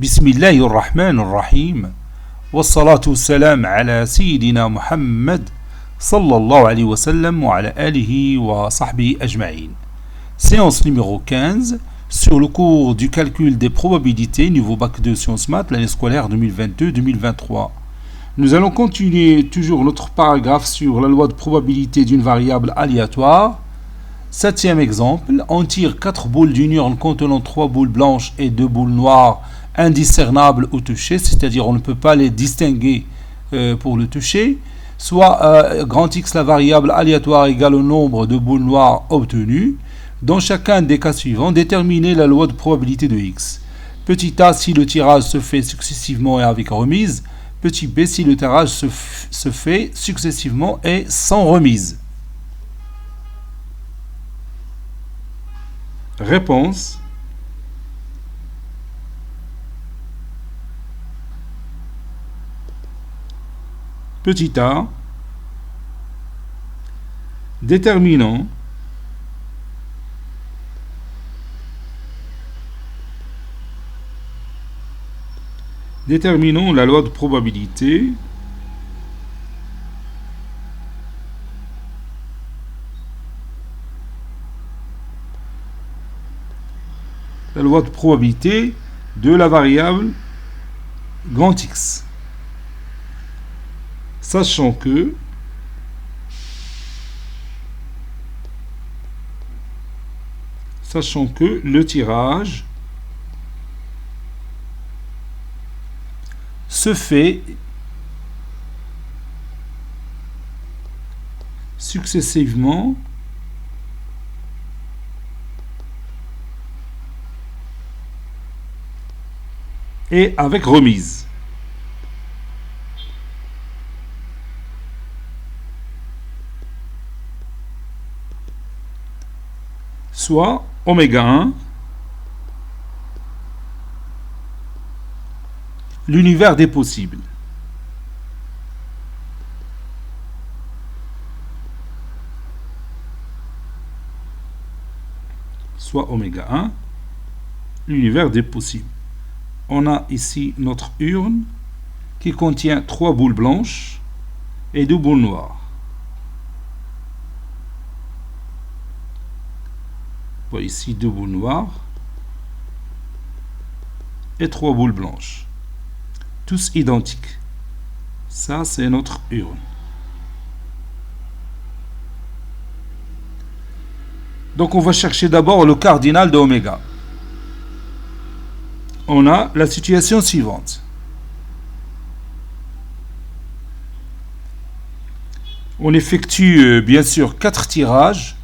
بسم الله الرحمن الرحيم والصلاة والسلام على سيدنا محمد صلى الله عليه وسلم وعلى آله وصحبه أجمعين. Séance numéro 15 sur le cours du calcul des probabilités niveau bac 2 sciences maths l'année scolaire 2022-2023. Nous allons continuer toujours notre paragraphe sur la loi de probabilité d'une variable aléatoire. Septième exemple, on tire 4 boules d'une urne contenant 3 boules blanches et 2 boules noires indiscernables au toucher, c'est-à-dire on ne peut pas les distinguer pour le toucher, soit grand X la variable aléatoire égale au nombre de boules noires obtenues. Dans chacun des cas suivants, déterminer la loi de probabilité de X. Petit a si le tirage se fait successivement et avec remise, petit b si le tirage se fait successivement et sans remise. Réponse. Petit a, déterminant déterminons la loi de probabilité de la variable grand X, sachant que le tirage se fait successivement et avec remise. Soit oméga 1, l'univers des possibles. Soit oméga 1, l'univers des possibles. On a ici notre urne qui contient 3 boules blanches et 2 boules noires. Voilà ici 2 boules noires et 3 boules blanches. Tous identiques. Ça, c'est notre urne. Donc, on va chercher d'abord le cardinal de oméga. On a la situation suivante. On effectue, bien sûr, 4 tirages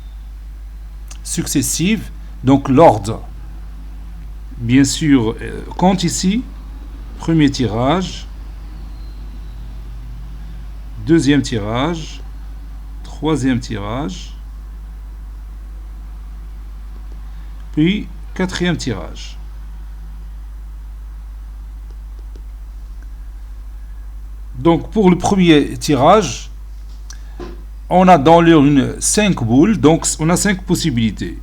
successifs. Donc, l'ordre, bien sûr, compte ici. Premier tirage, deuxième tirage, troisième tirage, puis quatrième tirage. Donc pour le premier tirage, on a dans l'urne 5 boules, donc on a 5 possibilités.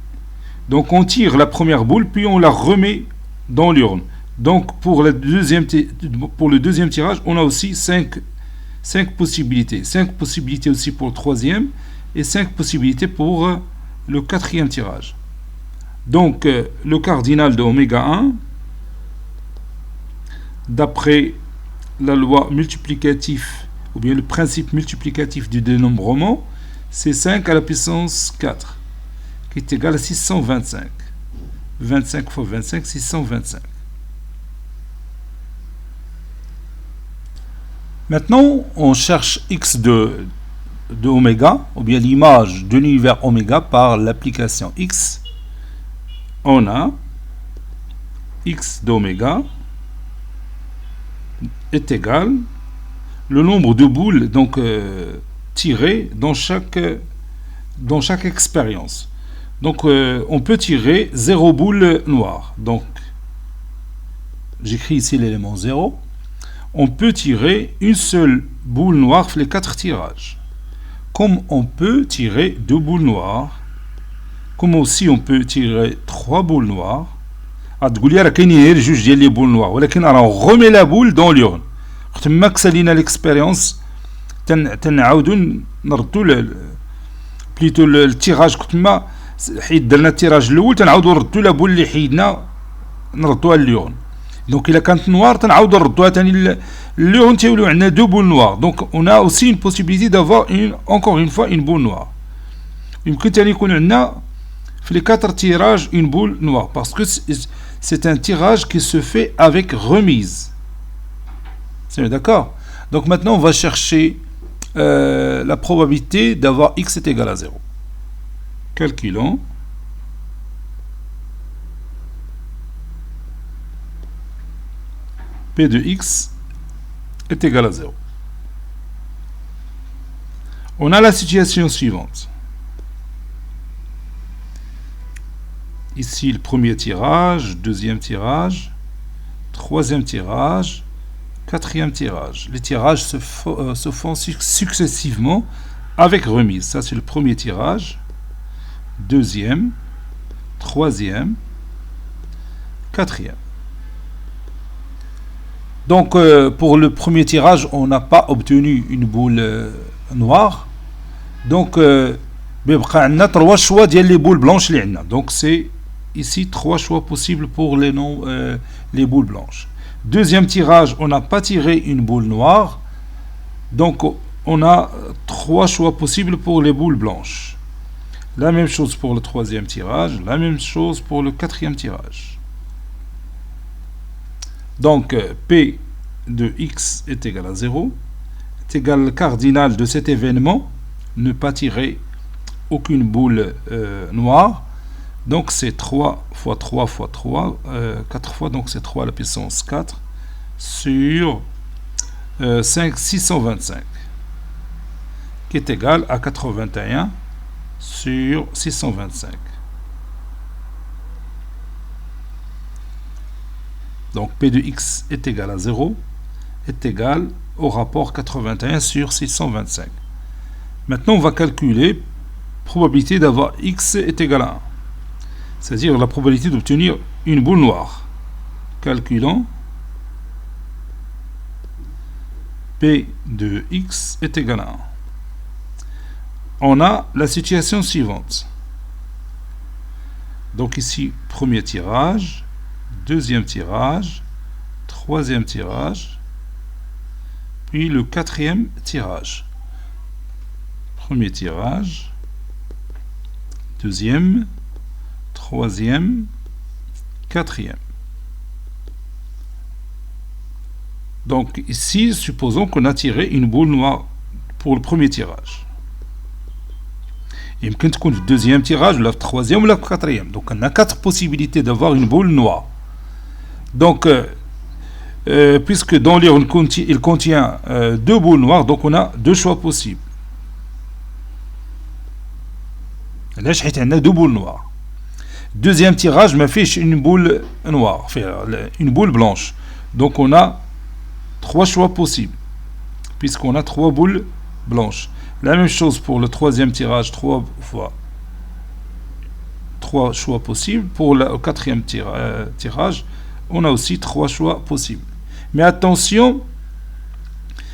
Donc on tire la première boule, puis on la remet dans l'urne. Donc pour le deuxième tirage, on a aussi 5 possibilités. 5 possibilités aussi pour le troisième et 5 possibilités pour le quatrième tirage. Donc le cardinal de oméga 1, d'après la loi multiplicative, ou bien le principe multiplicatif du dénombrement, c'est 5 à la puissance 4, qui est égal à 625. 25 fois 25, 625. Maintenant, on cherche x de oméga, ou bien l'image de l'univers oméga par l'application x. On a x d'oméga est égal le nombre de boules donc tirées dans chaque expérience. Donc on peut tirer 0 boule noire. Donc j'écris ici l'élément 0. On peut tirer une seule boule noire les 4 tirages. Comme on peut tirer 2 boules noires, comme aussi on peut tirer 3 boules noires, تقول لي راه كاينين غير جوج ديال لي بول نوار ولكن راه غومي لا بول دون ليورن تما كسالينا ليكسبيريونس تنعاودو نردو بليتو التيراج تما حيت درنا التيراج الاول تنعاودو نردو لا بول اللي حيدنا نردوها لليورن دونك الا كانت نوار تنعاودو نردوها ثاني لليورن تيوليو عندنا دو بول نوار دونك اون ا اوسي اون بوسيبيليتي دافوار اون انكور اون فوا اون بول نوار يمكن ثاني يكون عندنا في les 4 tirages une boule noire parce que c'est un tirage qui se fait avec remise. C'est d'accord? Donc maintenant on va chercher la probabilité d'avoir x est égal à 0. Calculons. P de x est égal à 0. On a la situation suivante. Ici, le premier tirage, deuxième tirage, troisième tirage, quatrième tirage. Les tirages se font successivement avec remise. Ça, c'est le premier tirage, deuxième, troisième, quatrième. Donc, pour le premier tirage, on n'a pas obtenu une boule noire. Donc, بيبقى عندنا 3 choix ديال les boules blanches اللي عندنا. Donc, c'est ici 3 choix possibles pour les boules blanches. Deuxième tirage, on n'a pas tiré une boule noire. Donc, on a 3 choix possibles pour les boules blanches. La même chose pour le troisième tirage, la même chose pour le quatrième tirage. Donc, P de x est égal à 0, est égal au cardinal de cet événement, ne pas tirer aucune boule noire. Donc, c'est 3 fois 3 fois 3, 4 fois, donc c'est 3 à la puissance 4 sur 625, qui est égal à 81 sur 625. Donc, P de x est égal à 0, est égal au rapport 81 sur 625. Maintenant, on va calculer probabilité d'avoir x est égal à 1. C'est-à-dire la probabilité d'obtenir une boule noire. Calculons. P de x est égal à 1. On a la situation suivante. Donc ici, premier tirage, deuxième tirage, troisième tirage, puis le quatrième tirage. Premier tirage, deuxième, troisième, quatrième. Donc ici, supposons qu'on a tiré une boule noire pour le premier tirage. Il peut être le deuxième tirage, le troisième ou le quatrième. Donc on a 4 possibilités d'avoir une boule noire. Donc, puisque dans l'air il contient 2 boules noires, donc on a 2 choix possibles. Là, on a 2 boules noires. Deuxième tirage, me fiche une boule noire, une boule blanche. Donc on a 3 choix possibles, puisqu'on a 3 boules blanches. La même chose pour le troisième tirage, 3 choix possibles. Pour le quatrième tirage, on a aussi 3 choix possibles. Mais attention,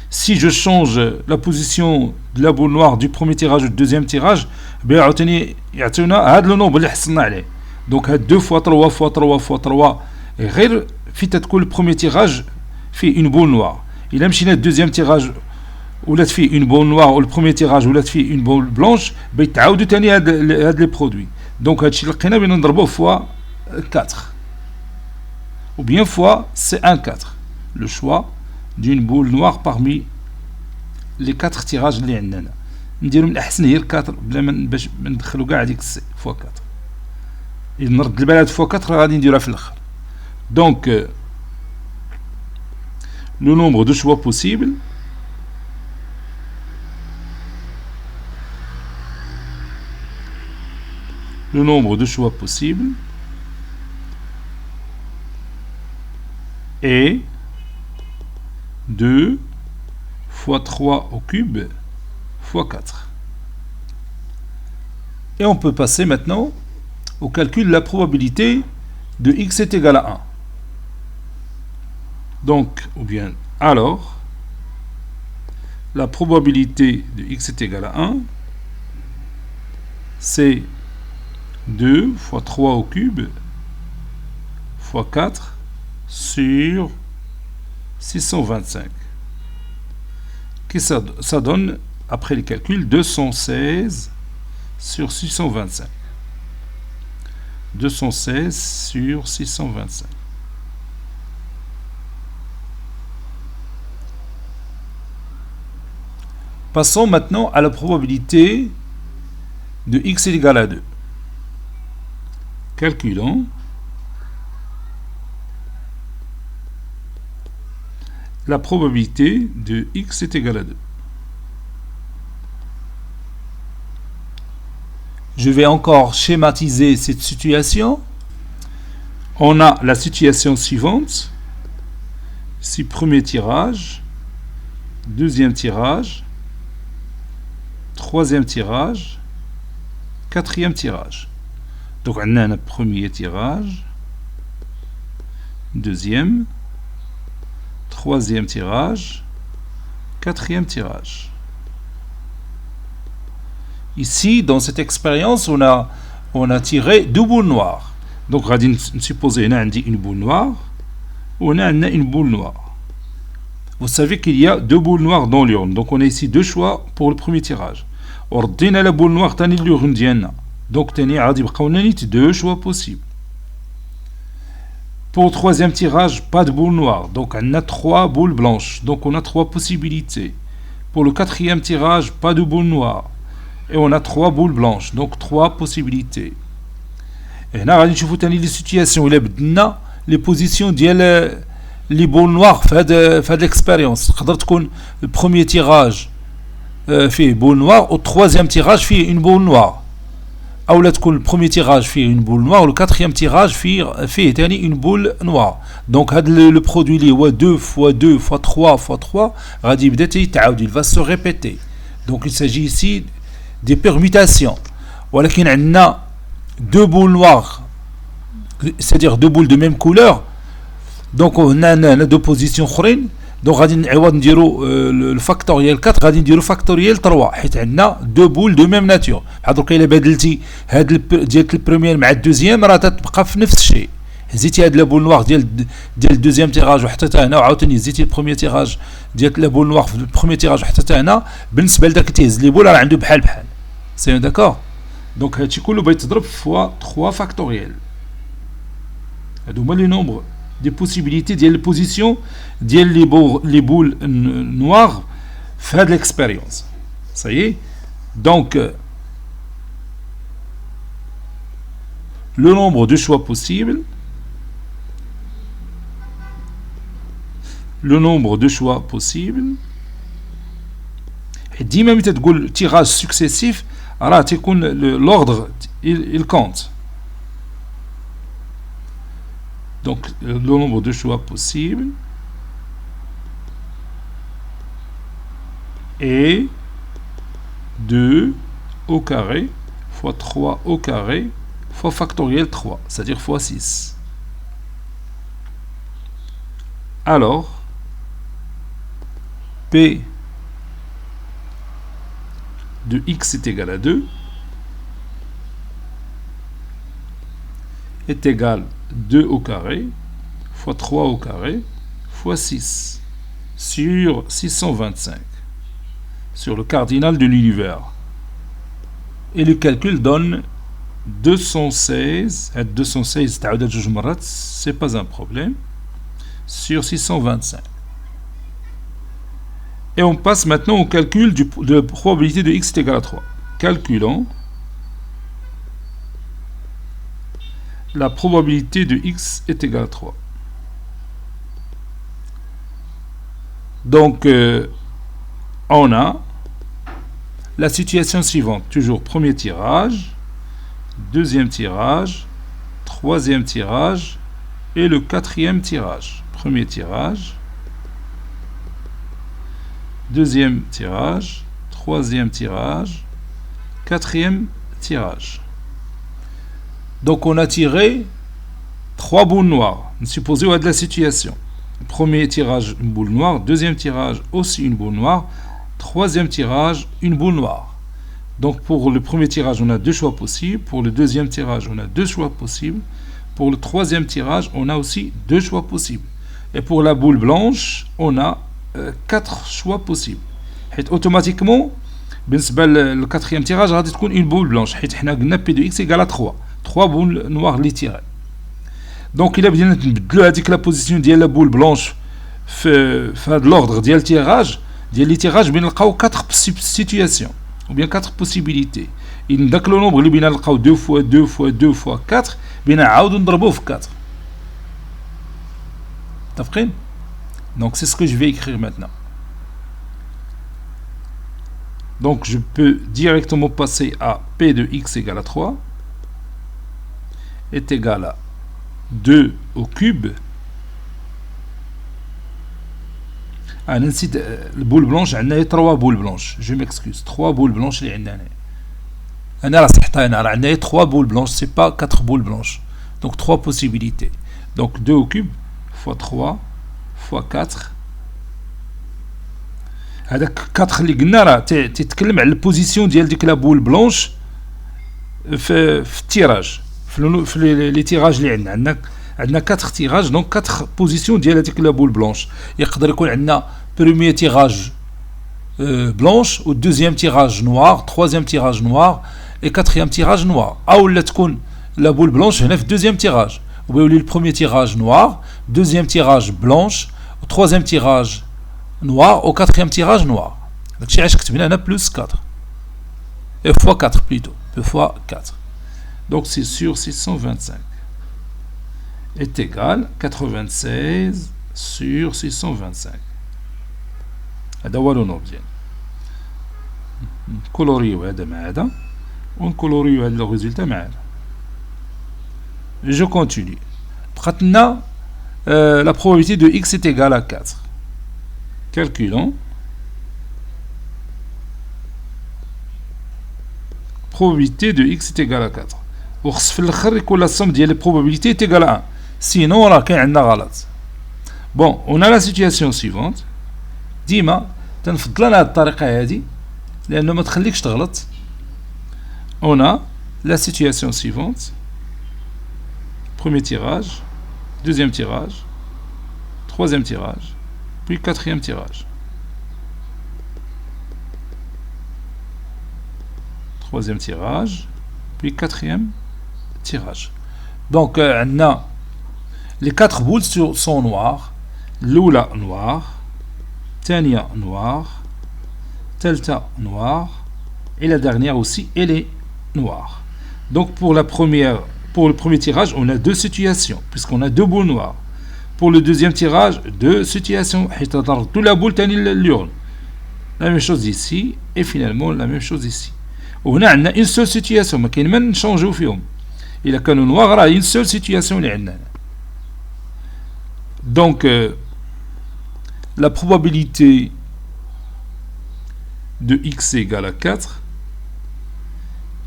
si je change la position de la boule noire du premier tirage au deuxième tirage, le nombre اللي حصلنا عليه. Donc 2 fois 3 fois 3 fois 3 غير في تكون le premier tirage fait une boule noire. Il a مشينا le deuxième tirage ولات فيه une boule noire ou le premier tirage ولات فيه une boule blanche بيتعاودوا ثاني هاد لي برودوي. Donc هادشي اللي لقينا بين نضربوه fois 4 ou bien fois C1-4, le choix d'une boule noire parmi les 4 tirages اللي عندنا. نديرو من الاحسن هي 4 بلا باش ما ندخلو كاع هذيك C fois 4. إذا نرد البال هاد fois 4 غادي نديروها في الاخر. Donc le nombre de choix possibles est 2 fois 3 au cube fois 4. Et on peut passer maintenant au calcul de la probabilité de x est égal à 1. Donc, ou bien, alors, la probabilité de x est égal à 1, c'est 2 fois 3 au cube fois 4 sur 625. Qui ça donne, après les calculs, 216 sur 625. 216 sur 625. Passons maintenant à la probabilité de x est égal à 2. Calculons. La probabilité de x est égal à 2. Je vais encore schématiser cette situation. On a la situation suivante. Ici, premier tirage, deuxième tirage, troisième tirage, quatrième tirage. Donc, on a un premier tirage, deuxième, troisième tirage, quatrième tirage. Ici, dans cette expérience, on a tiré deux boules noires. Donc, on va supposer qu'on a une boule noire, on a une boule noire. Vous savez qu'il y a deux boules noires dans l'urne. Donc, on a ici deux choix pour le premier tirage. On a la boule noire dans l'urne. Donc, on a deux choix possibles. Pour le troisième tirage, pas de boule noire. Donc, on a trois boules blanches. Donc, on a trois possibilités. Pour le quatrième tirage, pas de boule noire. Et on a trois boules blanches. Donc, trois possibilités. Et là, on va les situations. Il y a les positions ديال les boules noires fait l'expérience. Le premier tirage fait boule noire. Au troisième tirage fait une boule noire. Ou le premier tirage fait une boule noire. Le quatrième tirage fait une boule noire. Donc le produit est 2 fois 2 fois 3 fois 3. Il va se répéter. Donc il s'agit ici des permutations. ولكن عندنا deux boules noires, c'est-à-dire deux boules de même couleur. Donc on a deux positions اخرين. Donc غادي نعوض نديرو le factoriel 4 غادي نديرو factoriel 3 حيت عندنا deux boules de même nature. بحال درك الا بدلتي هاد ديال البروميير مع الدوزيام راه تتبقى في نفس الشيء. هزيتي هاد لا بول نوار ديال الدوزيام تيراج وحطيتها هنا وعاوتاني هزيتي البروميير تيراج ديال لا بول نوار في البروميير تيراج وحطيتها هنا بالنسبه لذاك اللي تيهز لي بول راه عنده بحال بحال. سي داكور. دونك هادشي كله بغيت تضرب فوا 3 فاكتوريال. هادو هما لي نومبر des possibilités ديال البوزيسيون ديال les boules noires fait de l'expérience. Ça y est. Donc le nombre de choix possibles, ديما ملي تقول tirage successif راه تيكون l'ordre il compte. Donc, le nombre de choix possibles est 2 au carré fois 3 au carré fois factoriel 3, c'est-à-dire fois 6. Alors, P de x est égal à 2 est égal 2 au carré fois 3 au carré fois 6 sur 625 sur le cardinal de l'univers. Et le calcul donne 216, 216 c'est pas un problème, sur 625. Et on passe maintenant au calcul de la probabilité de x est égal à 3. Calculons la probabilité de x est égale à 3. Donc, on a la situation suivante. Toujours premier tirage, deuxième tirage, troisième tirage et le quatrième tirage. Premier tirage, deuxième tirage, troisième tirage, quatrième tirage. Donc on a tiré 3 boules noires. Supposons de la situation. Premier tirage, une boule noire. Deuxième tirage, aussi une boule noire. Troisième tirage, une boule noire. Donc pour le premier tirage, on a 2 choix possibles. Pour le deuxième tirage, on a 2 choix possibles. Pour le troisième tirage, on a aussi 2 choix possibles. Et pour la boule blanche, on a 4 choix possibles. Et automatiquement, le quatrième tirage, va être une boule blanche. Et on a P de X égale à 3. 3 boules noires les tirées. Donc il a bien la position de la boule blanche fait l'ordre de tirage. Les tirages, il y a 4 situations. Ou bien 4 possibilités. Il y a le nombre qui est 2 fois 2 fois 2 fois 4. Il y a 4. Donc c'est ce que je vais écrire maintenant. Donc je peux directement passer à P de X égale à 3 est égal à 2 au cube. نسيت البول بلونش عندنا 3 بول بلونش. Je m'excuse. 3 boules blanches اللي عندنا أنا راه صحتها هنا راه عندنا 3 boules blanches, c'est pas 4 boules blanches. Donc 3 possibilités. Donc 2 au cube fois 3 fois 4. هذاك 4 اللي قلنا راه تتكلم على البوزيسيون ديال ديك لا بول بلونش في التيراج في لي تيراج اللي عندنا 4 تيراج. دونك 4 بوزيسيون ديال هذيك لا بول بلونش. يقدر يكون عندنا premier tirage blanche ou deuxième tirage noir, troisième tirage noir et quatrième tirage noir. Ou là تكون la boule blanche هنا في deuxième tirage. Ou bien le premier tirage noir, deuxième tirage blanche, troisième tirage noir au quatrième tirage noir. Donc j'ai écrit هنا plus 4. Et fois 4 plutôt. Fois 4. Donc c'est sur 625 est égal 96 sur 625. هذا هو لو نوبديال. نكولوريو هذا مع هذا ونكولوريو هذا لو ريزولتا مع هذا. Je continue. بقات لنا la probabilité de x est égale à 4. Calculons. Probabilité de x est égale à 4. وخص في الاخر يكون لا somme ديال les probabilités est égale à 1. Sinon راه كاين عندنا غلط. Bon, on a la situation suivante. ديما تنفضل انا هذه الطريقه هذه لانه ما تخليكش تغلط. On a la situation suivante. Premier tirage, deuxième tirage, troisième tirage, puis quatrième tirage. Troisième tirage, puis quatrième tirage. Donc on a les 4 boules sont noires. L'oula noire, Tania noire, Telta noire, et la dernière aussi, elle est noire. Donc pour le premier tirage, on a 2 situations, puisqu'on a 2 boules noires. Pour le deuxième tirage, 2 situations. Toute la boule tani l'urne. La même chose ici, et finalement la même chose ici. On a une seule situation, mais qui ne change au film. Il a qu'un noir, une seule situation. Donc, la probabilité de x égale à 4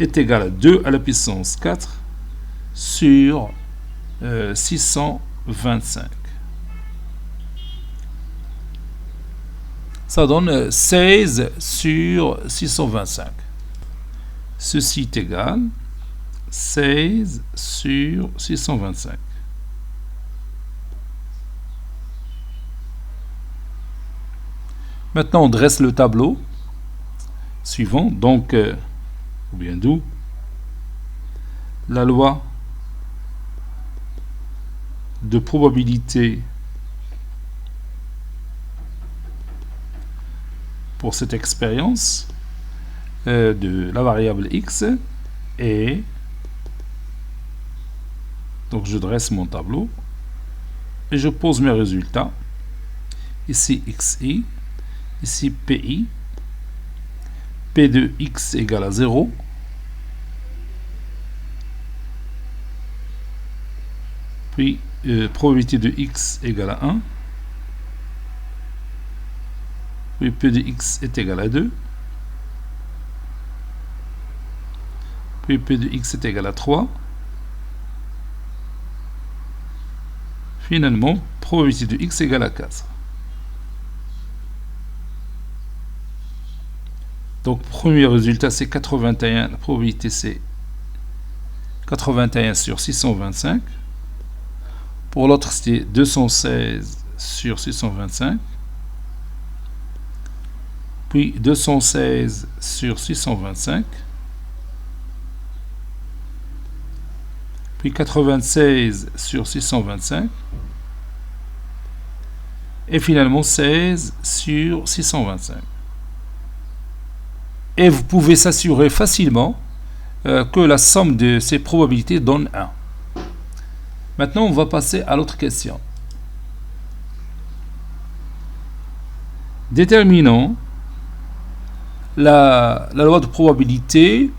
est égale à 2 à la puissance 4 sur 625. Ça donne 16 sur 625. Ceci est égal 16 sur 625. Maintenant, on dresse le tableau suivant. Donc, ou bien d'où la loi de probabilité pour cette expérience de la variable x est, donc je dresse mon tableau et je pose mes résultats. Ici xi, ici pi, p de x égale à 0, puis probabilité de x égale à 1, puis p de x est égal à 2, puis p de x est égal à 3, Finalement, probabilité de x égale à 4. Donc, premier résultat, c'est 81. La probabilité, c'est 81 sur 625. Pour l'autre, c'était 216 sur 625. Puis 216 sur 625. Puis 96 sur 625. Et finalement 16 sur 625. Et vous pouvez s'assurer facilement que la somme de ces probabilités donne 1. Maintenant, on va passer à l'autre question. Déterminons la loi de probabilité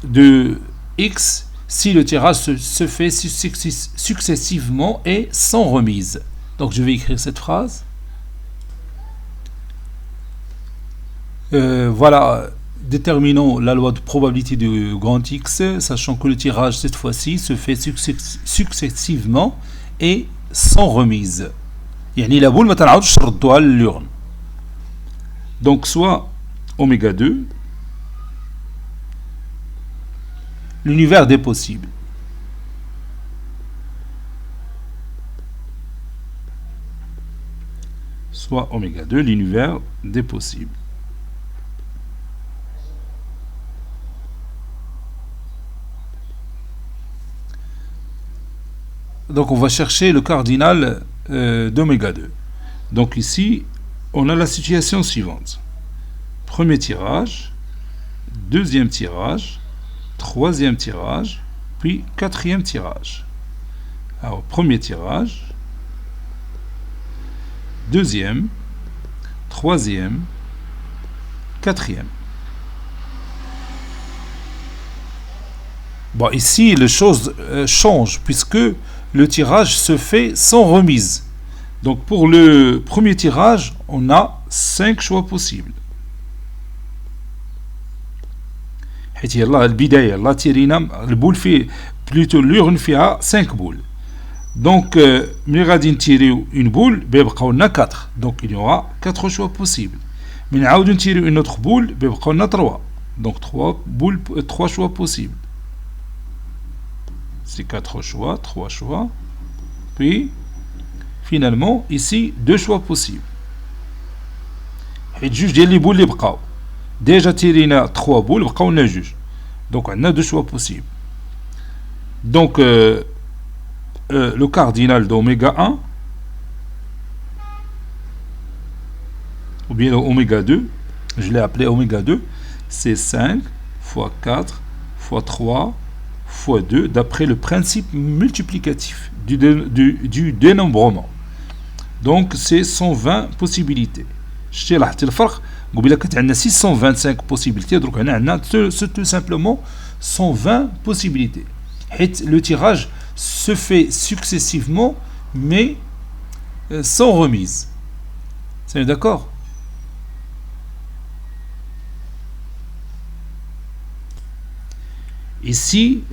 de x si le tirage se fait successivement et sans remise. Donc, je vais écrire cette phrase. Voilà, déterminons la loi de probabilité de grand X, sachant que le tirage cette fois-ci se fait successivement et sans remise. يعني la boule ما تنعاودش نردوها للورن. Donc soit oméga 2, l'univers des possibles. Soit oméga 2, l'univers des possibles. Donc on va chercher le cardinal d'oméga 2. Donc ici, on a la situation suivante. Premier tirage, deuxième tirage, troisième tirage, puis quatrième tirage. Alors, premier tirage, deuxième, troisième, quatrième. Bon, ici, les choses changent puisque le tirage se fait sans remise. Donc, pour le premier tirage, on a 5 choix possibles. حيت يلاه البداية يلاه تيرينا البول فيه بلوتو لورن فيها 5 بول. Donc, ملي غادي نتيريو une boule, بيبقاو لنا 4. Donc, il y aura 4 choix possibles. ملي نعاودو نتيريو une autre boule, بيبقاو لنا 3. Donc, 3 choix possibles. C'est 4 choix, 3 choix. Puis, finalement, ici, 2 choix possibles. حيت جوج ديال لي بول اللي بقاو. Déjà تيرينا 3 boules, بقاو لنا جوج. Donc, on a 2 choix possibles. Donc, le cardinal d'oméga 1, ou bien oméga 2, je l'ai appelé oméga 2, c'est 5 fois 4 fois 3 fois 2, d'après le principe multiplicatif du dénombrement. Donc, c'est 120 possibilités. شتي لاحظتي الفرق؟ قبيله كانت عندنا 625 possibilités, donc هنا عندنا tout simplement 120 possibilités. حيت le tirage se fait successivement mais sans remise. C'est d'accord? Ici,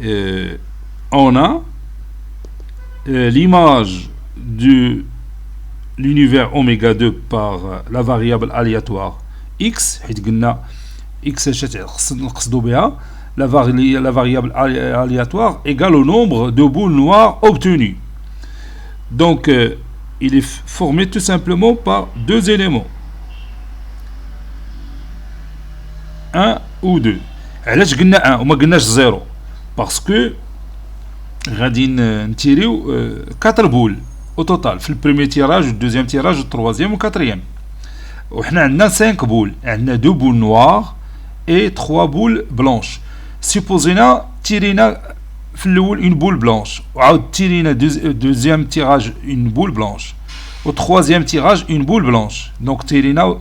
on a l'image de l'univers oméga 2 par la variable aléatoire x. La variable aléatoire égale au nombre de boules noires obtenues. Donc, il est formé tout simplement par 2 éléments. 1 ou 2. علاش قلنا 1 وما قلناش 0 باسكو غادي نتيريو 4 بول au total في البريمير تيراج والدوزيام تيراج والتروازيام والكاتريام وحنا عندنا 5 بول عندنا 2 بول نوار et 3 بول بلانش سيبوزينا تيرينا في الاول une boule blanche وعاود تيرينا دوزيام تيراج une boule blanche au troisième tirage une boule blanche donc تيرينا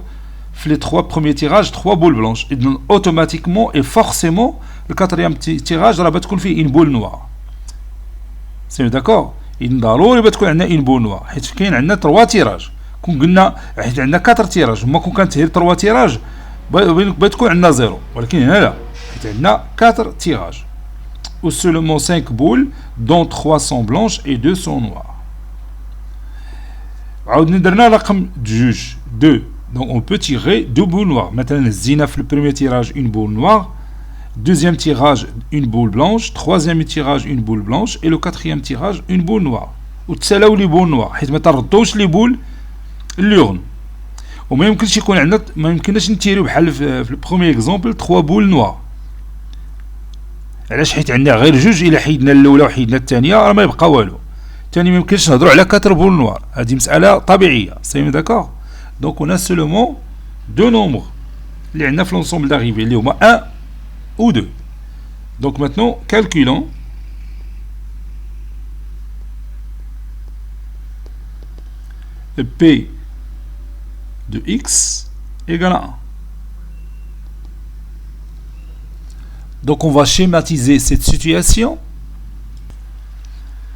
les 3 premiers tirages 3 boules blanches et donc automatiquement et forcément le quatrième tirage راه بتكون فيه une boule noire. C'est d'accord? إذن ضروري بتكون عندنا une boule noire حيت كاين عندنا 3 تيراج كون قلنا حيت عندنا 4 تيراج وما كون كانت غير 3 تيراج بتكون عندنا 0 ولكن هنا لا حيت عندنا 4 تيراج ou seulement 5 boules, dont 3 sont blanches et 2 sont noires. Donc on peut tirer 2 boules noires. Maintenant, Zina fait le premier tirage, une boule noire. Deuxième tirage, une boule blanche. Troisième tirage, une boule blanche. Et le quatrième tirage, une boule noire. Ou تسالاو les boules noires. حيت ما تردوش les boules اللون. وما يمكنش يكون عندنا ما يمكنناش نتيرو بحال في البروميير اكزومبل 3 بول نوار. علاش؟ حيت عندنا غير جوج. الا حيدنا الاولى وحيدنا الثانيه راه ما يبقى والو. ثاني ما يمكنش نهضروا على 4 بول نوار. هذه مساله طبيعيه. سي داكور. دونك on a seulement deux nombres اللي عندنا في l'ensemble d'arrivée اللي هما 1 ou 2. Donc maintenant calculons P de x égale à 1. Donc on va schématiser cette situation.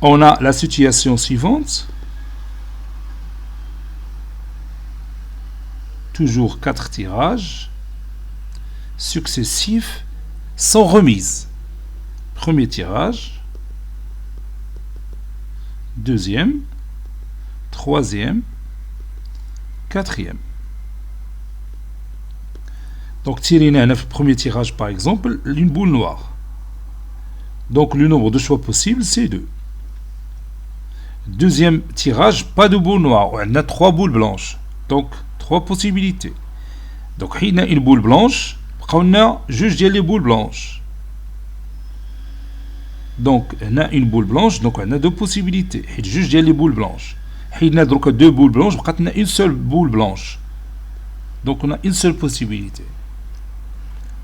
On a la situation suivante. Toujours 4 tirages successifs sans remise. Premier tirage, deuxième, troisième, quatrième. Donc tirez le premier tirage par exemple, une boule noire. Donc le nombre de choix possibles c'est 2. Deuxième tirage, pas de boule noire, on a 3 boules blanches. Donc 3 possibilités. Donc il y a une boule blanche, on a juste les boules blanches. Donc on a une boule blanche, donc on a 2 possibilités. Il y a juste les boules blanches. Il y a donc 2 boules blanches, on a une seule boule blanche. Donc on a une seule possibilité.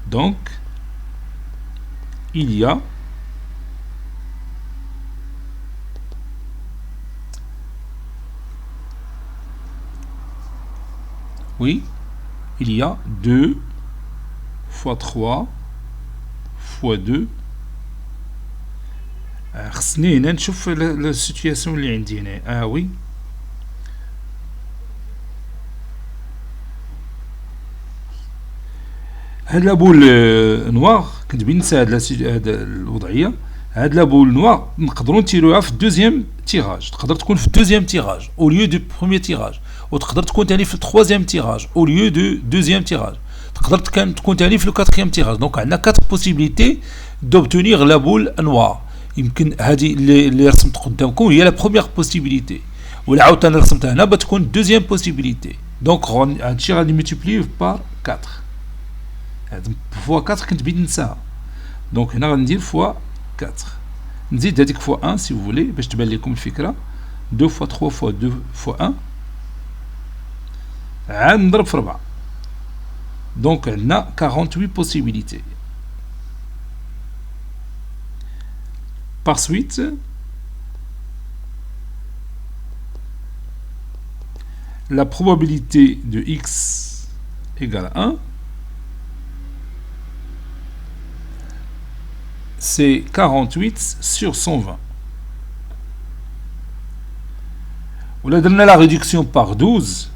Donc il y a il y a 2 fois 3 fois 2. خصني هنا نشوف لا سيتوياسيون اللي عندي هنا. وي هاد لا بول نوار كنت بنسى هاد الوضعيه. هاد لا بول نوار نقدروا نتيروها في الدوزيام تيراج. تقدر تكون في الدوزيام تيراج او ليو دو بروميير تيراج. وتقدر تكون ثاني في التروازيام تيراج او ليو دو دوزيام تيراج. تقدر تكون ثاني في الكاتريام تيراج. دونك عندنا 4 بوسيبيليتي دوبتونيغ لا بول نوار. يمكن هذه اللي رسمت قدامكم هي لا بروميير بوسيبيليتي. ولا عاوتاني رسمتها هنا بتكون دوزيام بوسيبيليتي. دونك هادشي غادي ملتيبليه بار 4. هاد فوا 4 كنت بغيت ننساها. دونك هنا غندير فوا 4. نزيد هذيك فوا 1 سي فولي باش تبان لكم الفكره. 2 فوا 3 فوا 2 فوا 1 عاد نضرب في 4. دونك عندنا 48 possibilités. Par suite, la probabilité de x égale 1, c'est 48 sur 120. On a donné la réduction par 12.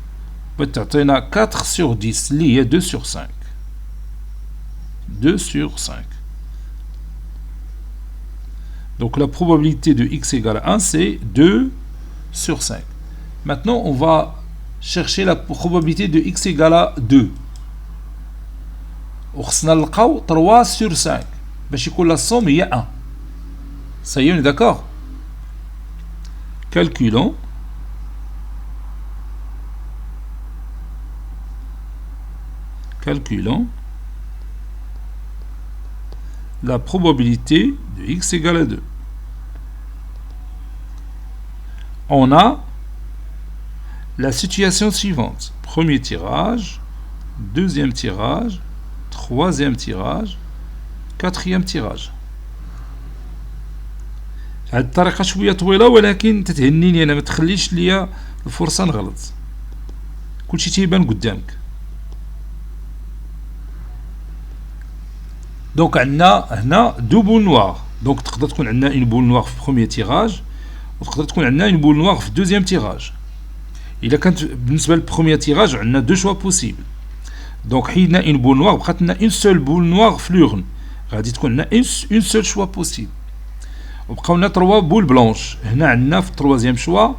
Peut-être 4 sur 10, lié 2 sur 5. 2 sur 5. Donc la probabilité de x égale 1, c'est 2 sur 5. Maintenant, on va chercher la probabilité de x égale à 2. On va 3 sur 5. La somme est 1. Ça y est, on est d'accord? Calculons. Calculons la probabilité de x égale à 2. On a la situation suivante. Premier tirage, deuxième tirage, troisième tirage, quatrième tirage. هاد الطريقة شوية طويلة ولكن تتهنيني أنا ما تخليش ليا الفرصة نغلط. كلشي تيبان قدامك. دونك عندنا هنا 2 بول نوار. دونك تقدر تكون عندنا اون بول نوار في بروميير تيراج وتقدر تكون عندنا اون بول نوار في دوزيام تيراج. الا كانت بالنسبه للبروميير تيراج عندنا 2 شوا بوسيبل. دونك حيدنا اون بول نوار بقات لنا اون سول بول نوار في لورن. غادي تكون عندنا اون سول شوا بوسيبل. وبقاو لنا 3 بول بلونش. هنا عندنا في التروازيام شوا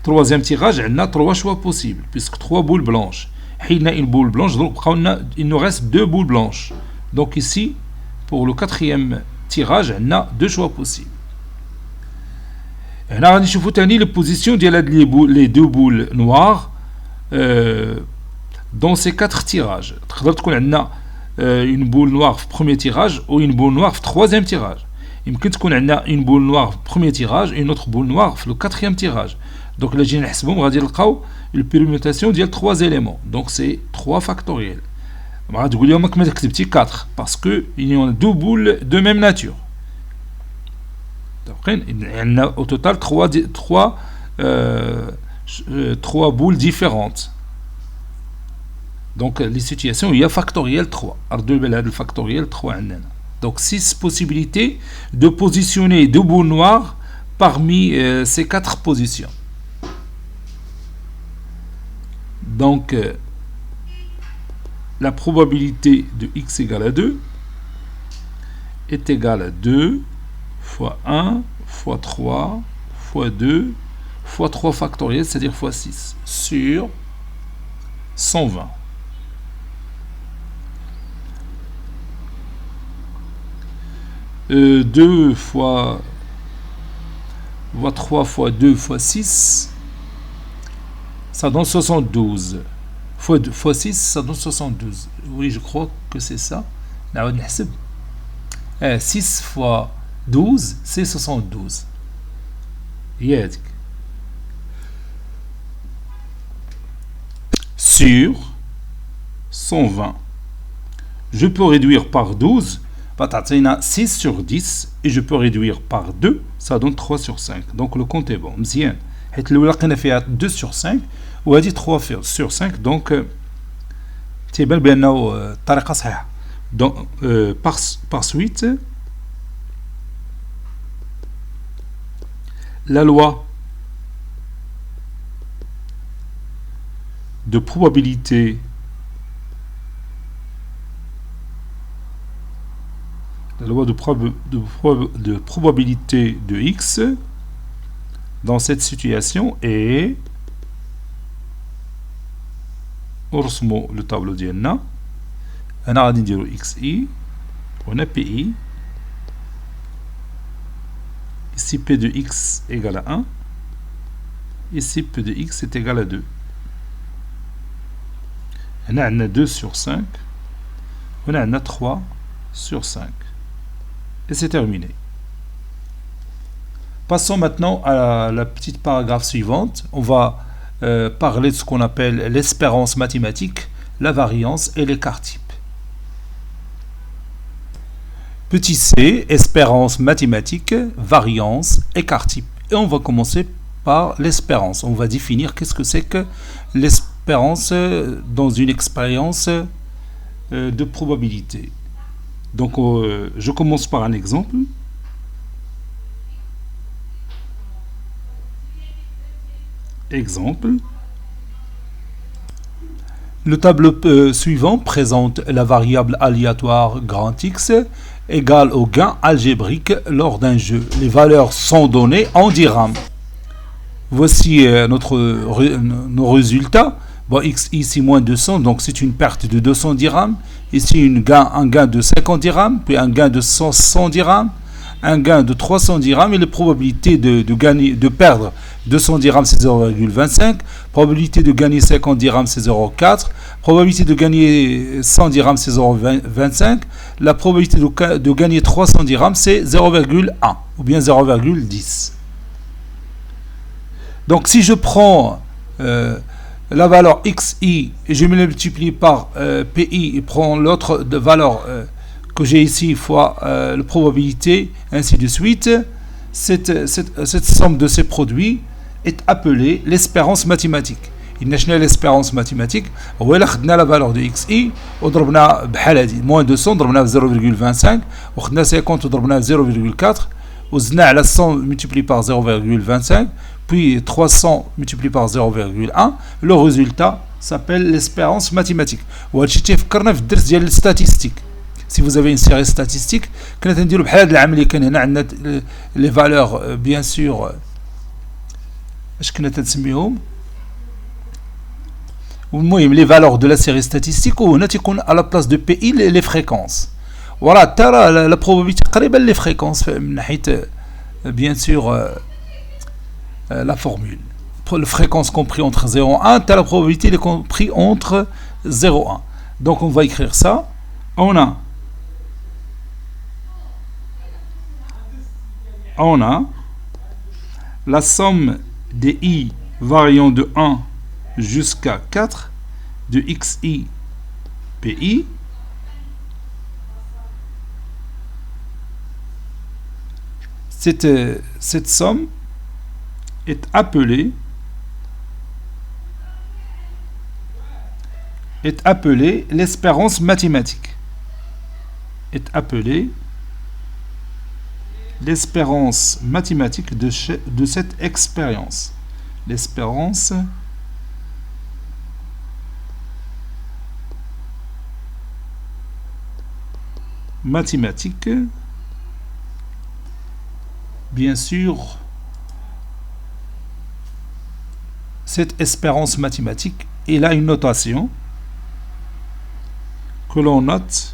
troisième tirage, on a 3 choix possibles, puisque 3 boules blanches. Il y a une boule blanche, donc il nous reste 2 boules blanches. Donc ici, pour le 4e tirage, on a 2 choix possibles. On a les positions de les 2 boules noires dans ces 4 tirages. On a une boule noire au premier tirage ou une boule noire au 3e tirage. Il peut avoir une boule noire au premier tirage et une autre boule noire au 4e tirage. Donc là, j'ai une permutation de 3 éléments. Donc c'est 3 factoriels. On va dire 4 parce qu'il y a 2 boules de même nature. Il y a au total 3 boules différentes. Donc les situations, il y a factoriel 3. Factoriel 3. Donc 6 possibilités de positionner 2 boules noires parmi ces 4 positions. Donc, la probabilité de x égale à 2 est égale à 2 fois 1 fois 3 fois 2 fois 3 factoriel, c'est-à-dire fois 6, sur 120. Euh, 2 fois 3 fois 2 fois 6, ça donne 72. Fois 6, ça donne 72. Oui, je crois que c'est ça. 6 fois 12, c'est 72. Sur 120. Je peux réduire par 12. 6 sur 10. Et je peux réduire par 2. Ça donne 3 sur 5. Donc le compte est bon. Mzien. حيت الاولى لقينا فيها 2 sur 5 وهذه 3 sur 5 دونك تيبان بانه الطريقه صحيحه. Donc par suite la loi de probabilité de probabilité de x dans cette situation est ورسموا le tableau ديالنا. انا غادي نديرو xi هنا pi ici p de x égale à 1 ici p de x est égal à 2. هنا عندنا 2 sur 5 هنا عندنا 3 sur 5 et c'est terminé. Passons maintenant à la petite paragraphe suivante. On va parler de ce qu'on appelle l'espérance mathématique, la variance et l'écart type. Petit c, espérance mathématique, variance, écart type. Et on va commencer par l'espérance. On va définir qu'est-ce que c'est que l'espérance dans une expérience de probabilité. Donc je commence par un exemple. Exemple. Le tableau suivant présente la variable aléatoire grand X égale au gain algébrique lors d'un jeu. Les valeurs sont données en dirhams. Voici nos résultats. Bon, X ici moins 200, donc c'est une perte de 200 dirhams. Ici un gain de 50 dirhams, puis un gain de 100 dirhams, un gain de 300 dirhams et la probabilité de perdre 200 dirhams c'est 0,25, probabilité de gagner 50 dirhams c'est 0,4, probabilité de gagner 100 dirhams c'est 0,25, la probabilité de gagner 300 dirhams c'est 0,1 ou bien 0,10. Donc si je prends la valeur xi et je me multiplie par pi et prends l'autre valeur que j'ai ici fois la probabilité, ainsi de suite, cette somme de ces produits est appelée l'espérance mathématique. Il y a l'espérance mathématique, on a la valeur de xi, on a moins 200, on a 0,25, on a 50, on a 0,4, on a 100 multiplié par 0,25, puis 300 multiplié par 0,1, le résultat s'appelle l'espérance mathématique. On a fait le statistique. Si vous avez une série statistique, les valeurs, bien sûr, les valeurs de la série statistique, à la place de PI, les fréquences. Voilà, la probabilité, les fréquences, bien sûr, la formule. La fréquence compris entre 0 et 1, la probabilité est compris entre 0 et 1. Donc on va écrire ça. On a la somme des i variant de 1 jusqu'à 4 de xi pi cette somme est appelée l'espérance mathématique. L'espérance mathématique de cette expérience. L'espérance mathématique, bien sûr, cette espérance mathématique, il a une notation que l'on note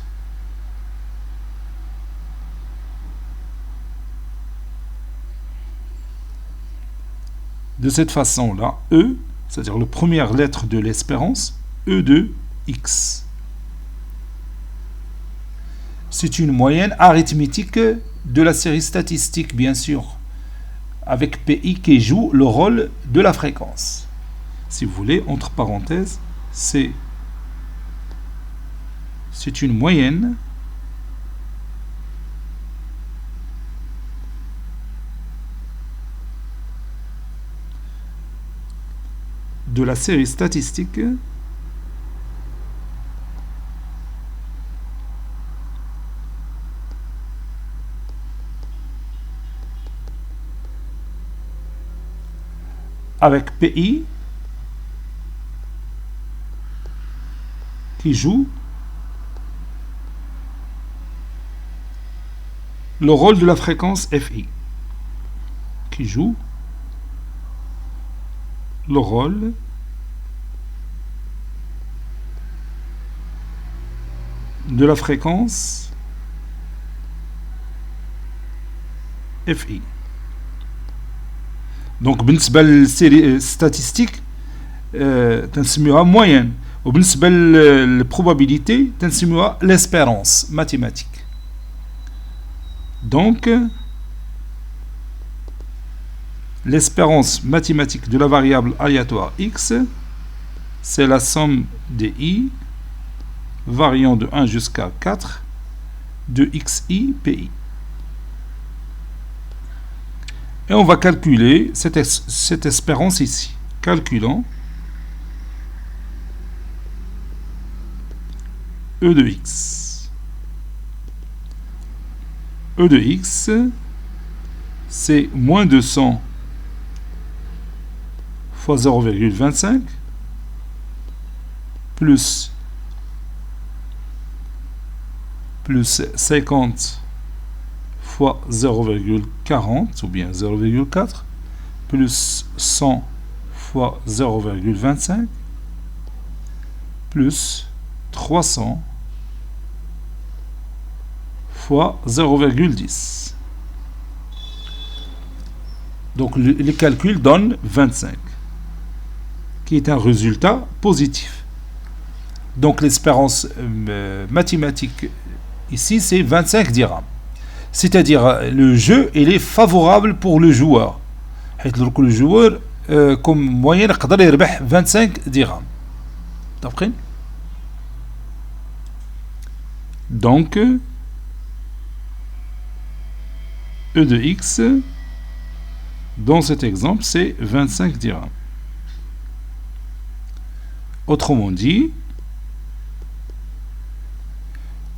de cette façon-là, E, c'est-à-dire la première lettre de l'espérance, E de X. C'est une moyenne arithmétique de la série statistique, bien sûr, avec PI qui joue le rôle de la fréquence. Si vous voulez, entre parenthèses, c'est une moyenne de la série statistique avec PI qui joue le rôle de la fréquence FI, qui joue le rôle de la fréquence FI. Donc, بالنسبة للسيري statistique, تنسميوها moyenne. وبالنسبة للprobabilité, تنسميوها l'espérance mathématique. Donc, l'espérance mathématique de la variable aléatoire x, c'est la somme des i variant de 1 jusqu'à 4 de xi pi. Et on va calculer cette espérance ici. Calculons E de x. E de x, c'est moins 200 fois 0,25 plus 50 fois 0,40 ou bien 0,4 plus 100 fois 0,25 plus 300 fois 0,10. Donc les calculs donnent 25, qui est un résultat positif. Donc l'espérance mathématique ici, c'est 25 dirhams. C'est-à-dire, le jeu, il est favorable pour le joueur. Le joueur, comme moyenne, il peut gagner 25 dirhams. D'accord? Donc, E de x, dans cet exemple, c'est 25 dirhams. Autrement dit,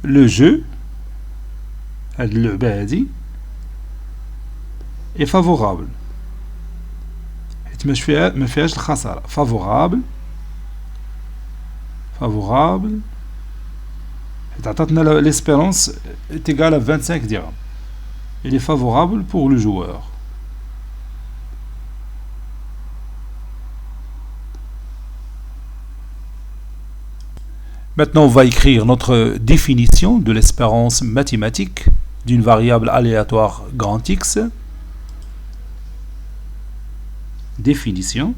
le jeu, اللعبة هذه est favorable. ما فيهاش الخسارة. favorable L'espérance est égale à 25 dirhams. Il est favorable pour le joueur. Maintenant, on va écrire notre définition de l'espérance mathématique d'une variable aléatoire grand X. Définition.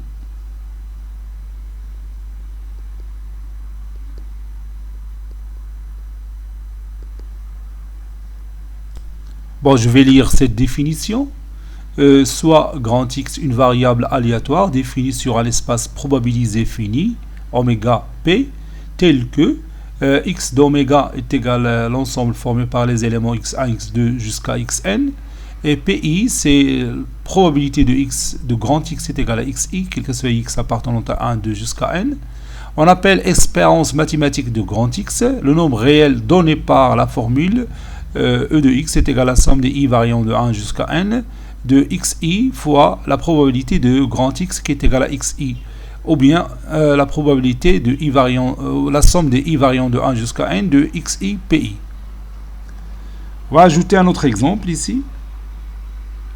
Bon, je vais lire cette définition. Soit grand X, une variable aléatoire définie sur un espace probabilisé fini, oméga P, tel que x d'oméga est égal à l'ensemble formé par les éléments x1, x2 jusqu'à xn, et pi, c'est probabilité de x de grand X est égal à xi, quel que soit x appartenant à 1, 2 jusqu'à n. On appelle espérance mathématique de grand X le nombre réel donné par la formule E de x est égal à la somme des i variant de 1 jusqu'à n de xi fois la probabilité de grand X qui est égale à xi, ou bien la probabilité de i variant, la somme des i variant de 1 jusqu'à n de xi pi. On va ajouter un autre exemple ici.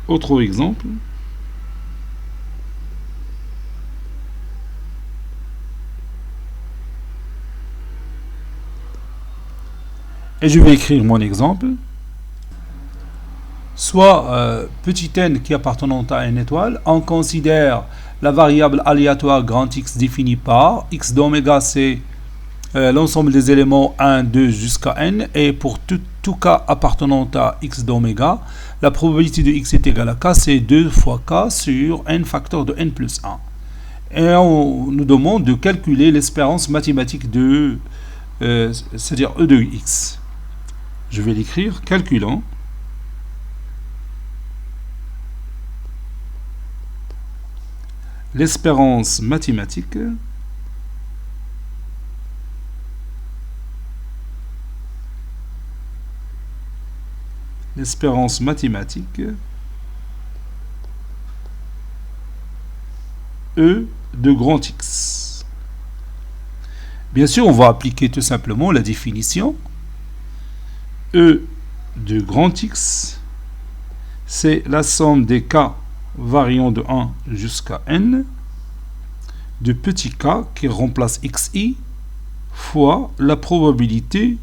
Autre exemple. Et je vais écrire mon exemple. Soit petit n qui appartenant à une étoile, on considère la variable aléatoire grand X définie par x d'oméga, c'est l'ensemble des éléments 1, 2 jusqu'à n, et pour tout cas appartenant à x d'oméga, la probabilité de x est égale à k, c'est 2 fois k sur n facteur de n plus 1. Et on nous demande de calculer l'espérance mathématique de, c'est-à-dire E de x. Je vais l'écrire, calculant l'espérance mathématique E de grand X. Bien sûr, on va appliquer tout simplement la définition. E de grand X, c'est la somme des k variant de 1 jusqu'à n de petit k qui remplace xi fois la probabilité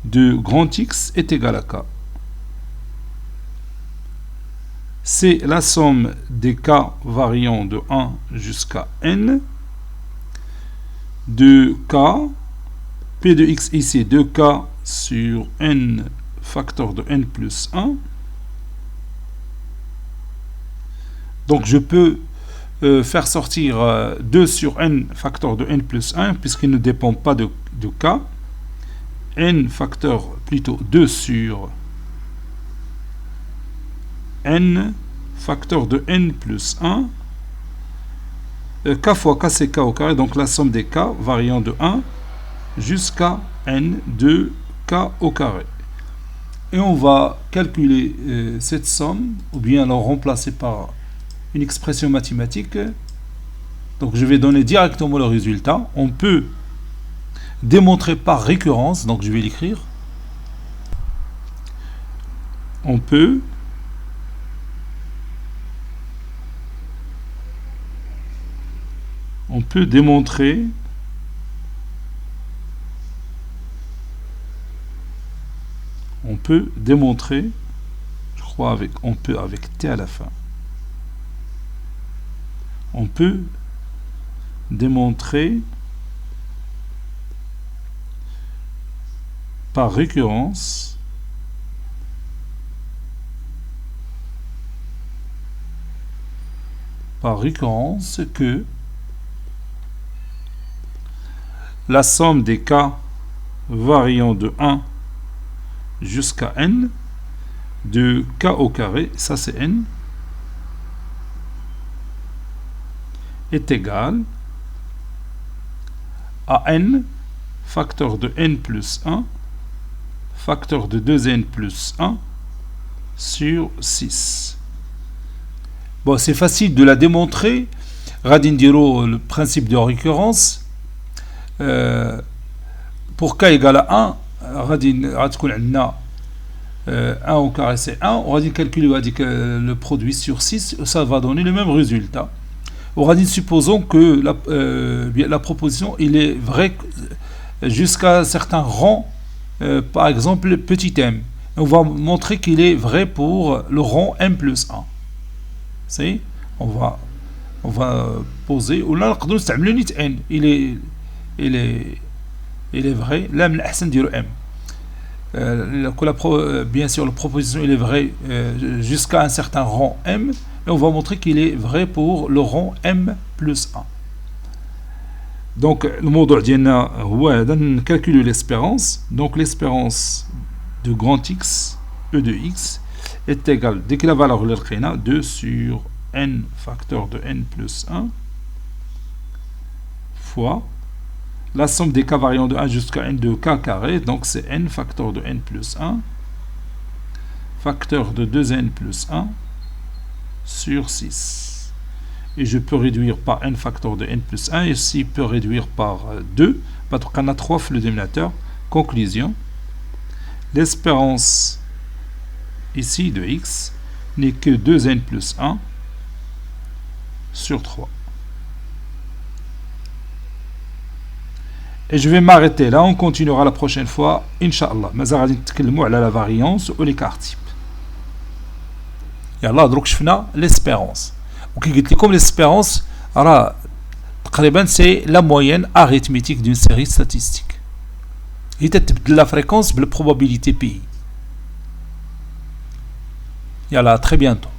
de grand X est égale à k. C'est la somme des k variant de 1 jusqu'à n de k, p de x ici 2k sur n facteur de n plus 1. Donc je peux faire sortir 2 sur n facteur de n plus 1 puisqu'il ne dépend pas de k. N facteur plutôt 2 sur n facteur de n plus 1. K fois k c'est k au carré, donc la somme des k variant de 1 jusqu'à n de k au carré. Et on va calculer cette somme, ou bien la remplacer par une expression mathématique. Donc je vais donner directement le résultat. On peut démontrer par récurrence, donc je vais l'écrire. On peut démontrer je crois avec on peut avec t à la fin. On peut démontrer par récurrence que la somme des k variant de 1 jusqu'à n de k au carré, ça c'est n, est égal à n facteur de n plus 1 facteur de 2n plus 1 sur 6. Bon, c'est facile de la démontrer. Radin diro le principe de récurrence. Pour k égale à 1, غادي تكون عندنا 1 au carré c'est 1, on va calculer le produit sur 6, ça va donner le même résultat. On va dire, supposons que la proposition il est vrai jusqu'à certains rangs, par exemple petit m. On va montrer qu'il est vrai pour le rang m plus 1. C'est, on va poser, ou là n, il est vrai, là m. Bien sûr, la proposition il est vrai jusqu'à un certain rang m, et on va montrer qu'il est vrai pour le rang m plus 1. Donc, le mot ديالنا هو هذا calculer l'espérance. Donc, l'espérance de grand X, E de X, est égale, dès que la valeur est 2 sur n facteur de n plus 1 fois la somme des k variants de 1 jusqu'à n de k carré, donc c'est n facteur de n plus 1 facteur de 2n plus 1 sur 6. Et je peux réduire par n facteur de n plus 1, et ici peut réduire par 2, parce qu'on a 3 fois le dénominateur. Conclusion, l'espérance ici de x n'est que 2n plus 1 sur 3. Et je vais m'arrêter là, on continuera la prochaine fois, Inch'Allah. Mais غادي نتكلموا على la variance ou l'écart type. يلا دروك شفنا l'espérance. وكي قلت لكم l'espérance راه تقريبا c'est la moyenne arithmétique d'une série statistique. هي تتبدل la fréquence بالprobabilité pi. يلا très bientôt.